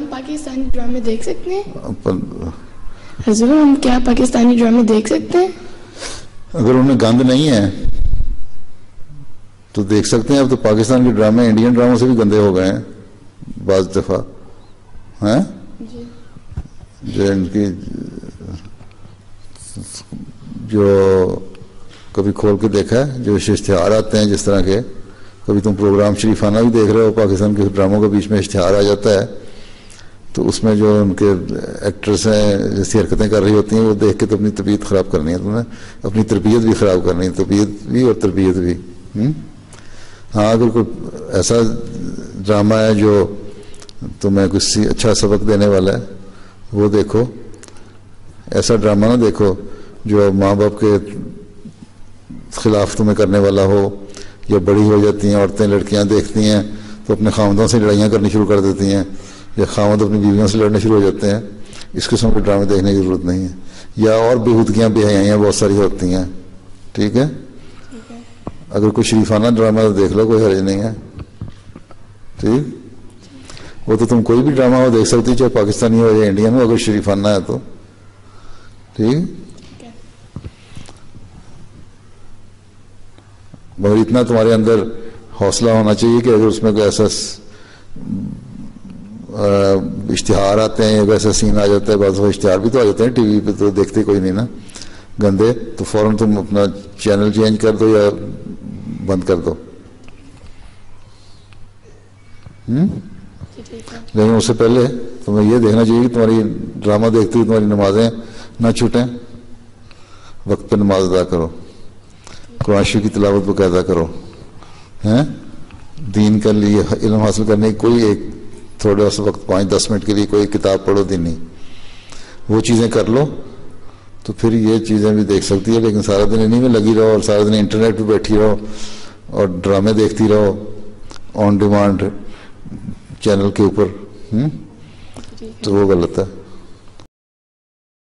ہم پاکستانی ڈرامے دیکھ سکتے ہیں؟ حضور ہم کیا پاکستانی ڈرامے دیکھ سکتے ہیں؟ اگر ان میں گند نہیں ہے تو دیکھ سکتے ہیں. اب تو پاکستان کے ڈرامے انڈین ڈراموں سے بھی گندے ہو گئے ہیں بعض دفعہ ہیں جو ان کی جو کبھی کھول کے دیکھا ہے جو اشتہار آتے ہیں جس طرح کے کبھی تم پروگرام شریفانہ بھی دیکھ رہے ہو پاکستان کے ڈراموں کے بیچ میں اشتہار آ جاتا ہے تو اس میں جو ان کے ایکٹرس ہیں جیسی حرکتیں کر رہی ہوتی ہیں وہ دیکھ کے تو اپنی طبیعت خراب کرنی ہے تمہیں اپنی تربیت بھی خراب کرنی ہے طبیعت بھی اور تربیت بھی. ہاں اگر کوئی ایسا ڈرامہ ہے جو تمہیں کچھ اچھا سبق دینے والا ہے وہ دیکھو. ایسا ڈرامہ نہ دیکھو جو ماں باپ کے خلاف تمہیں کرنے والا ہو یا بڑی ہو جاتی ہیں عورتیں لڑکیاں دیکھتی ہیں تو اپنے خامدوں سے لڑائیاں کرنی شروع کر دیتی ہیں یا خامد اپنی بیویوں سے لڑنے شروع ہو جاتے ہیں. اس قسم کے ڈرامے دیکھنے کی ضرورت نہیں ہے. یا اور بےہودگیاں بے حیائیاں بہت ساری ہوتی ہیں. ٹھیک ہے اگر کوئی شریفانہ ڈرامہ تو دیکھ لو کوئی حرج نہیں ہے. ٹھیک وہ تو تم کوئی بھی ڈرامہ ہو دیکھ سکتی چاہے پاکستانی ہو یا انڈین ہو اگر شریفانہ ہے تو. ٹھیک مگر اتنا تمہارے اندر حوصلہ ہونا چاہیے کہ اگر اس میں کوئی ایسا اشتہار آتے ہیں یا ویسا سین آ جاتا ہے بعض اشتہار بھی تو آ جاتے ہیں ٹی وی پہ تو دیکھتے کوئی نہیں نا گندے تو فوراً تم اپنا چینل چینج کر دو یا بند کر دو. لیکن اس سے پہلے تمہیں یہ دیکھنا چاہیے کہ تمہاری ڈرامہ دیکھتے ہوئے تمہاری نمازیں نہ چھوٹیں وقت پہ نماز ادا کرو قرآن شریف کی تلاوت باقاعدہ کرو دین کے لیے علم حاصل کرنے کی کوئی ایک تھوڑا سا وقت 5-10 منٹ کے لیے کوئی کتاب پڑھو دینی وہ چیزیں کر لو تو پھر یہ چیزیں بھی دیکھ سکتی ہے. لیکن سارا دن انہیں میں لگی رہو اور سارا دن انٹرنیٹ پہ بیٹھی رہو اور ڈرامے دیکھتی رہو آن ڈیمانڈ چینل کے اوپر تو وہ غلط ہے.